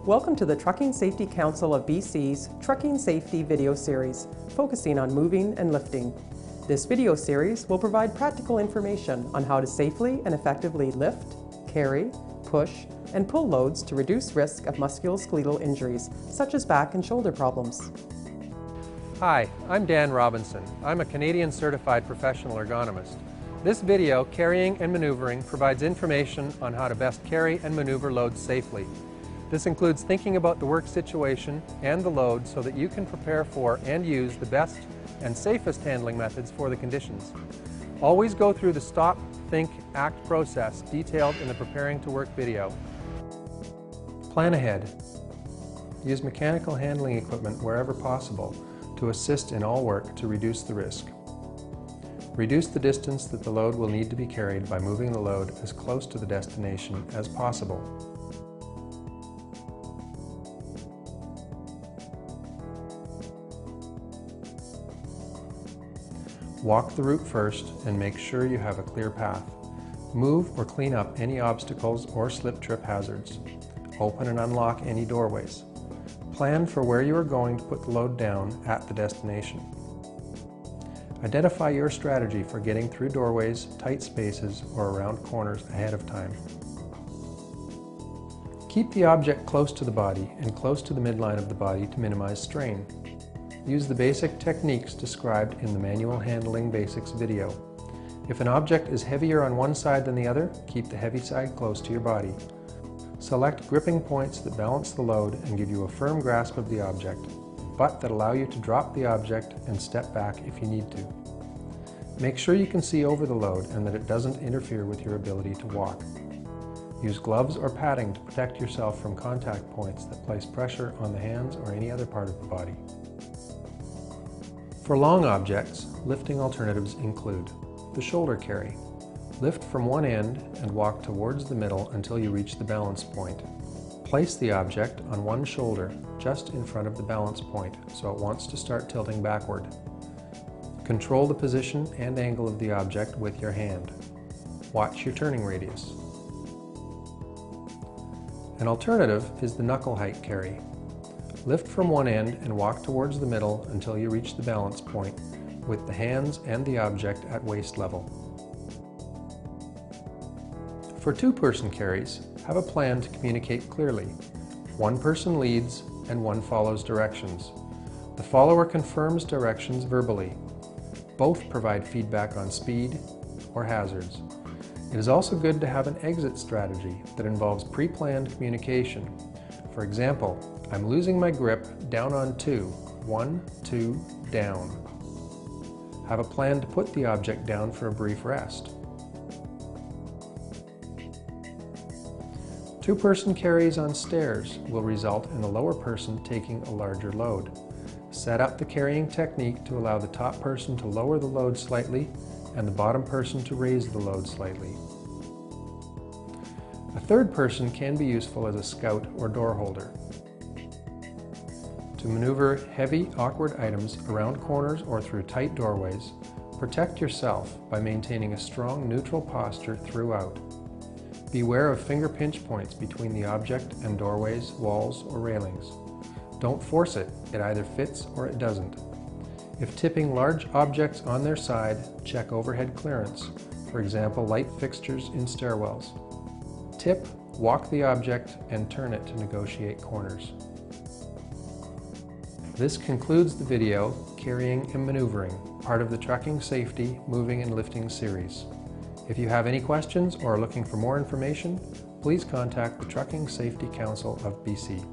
Welcome to the Trucking Safety Council of BC's Trucking Safety video series, focusing on moving and lifting. This video series will provide practical information on how to safely and effectively lift, carry, push, and pull loads to reduce risk of musculoskeletal injuries, such as back and shoulder problems. Hi, I'm Dan Robinson. I'm a Canadian certified professional ergonomist. This video, Carrying and Maneuvering, provides information on how to best carry and maneuver loads safely. This includes thinking about the work situation and the load so that you can prepare for and use the best and safest handling methods for the conditions. Always go through the stop, think, act process detailed in the Preparing to Work video. Plan ahead. Use mechanical handling equipment wherever possible to assist in all work to reduce the risk. Reduce the distance that the load will need to be carried by moving the load as close to the destination as possible. Walk the route first and make sure you have a clear path. Move or clean up any obstacles or slip-trip hazards. Open and unlock any doorways. Plan for where you are going to put the load down at the destination. Identify your strategy for getting through doorways, tight spaces, or around corners ahead of time. Keep the object close to the body and close to the midline of the body to minimize strain. Use the basic techniques described in the Manual Handling Basics video. If an object is heavier on one side than the other, keep the heavy side close to your body. Select gripping points that balance the load and give you a firm grasp of the object, but that allow you to drop the object and step back if you need to. Make sure you can see over the load and that it doesn't interfere with your ability to walk. Use gloves or padding to protect yourself from contact points that place pressure on the hands or any other part of the body. For long objects, lifting alternatives include the shoulder carry. Lift from one end and walk towards the middle until you reach the balance point. Place the object on one shoulder just in front of the balance point so it wants to start tilting backward. Control the position and angle of the object with your hand. Watch your turning radius. An alternative is the knuckle height carry. Lift from one end and walk towards the middle until you reach the balance point with the hands and the object at waist level. For two-person carries, have a plan to communicate clearly. One person leads and one follows directions. The follower confirms directions verbally. Both provide feedback on speed or hazards. It is also good to have an exit strategy that involves pre-planned communication. For example, I'm losing my grip down on 2. 1, 2, down. Have a plan to put the object down for a brief rest. Two-person carries on stairs will result in the lower person taking a larger load. Set up the carrying technique to allow the top person to lower the load slightly and the bottom person to raise the load slightly. A third person can be useful as a scout or door holder. To maneuver heavy, awkward items around corners or through tight doorways, protect yourself by maintaining a strong neutral posture throughout. Beware of finger pinch points between the object and doorways, walls, or railings. Don't force it, it either fits or it doesn't. If tipping large objects on their side, check overhead clearance, for example light fixtures in stairwells. Tip, walk the object, and turn it to negotiate corners. This concludes the video, Carrying and Maneuvering, part of the Trucking Safety, Moving and Lifting series. If you have any questions or are looking for more information, please contact the Trucking Safety Council of BC.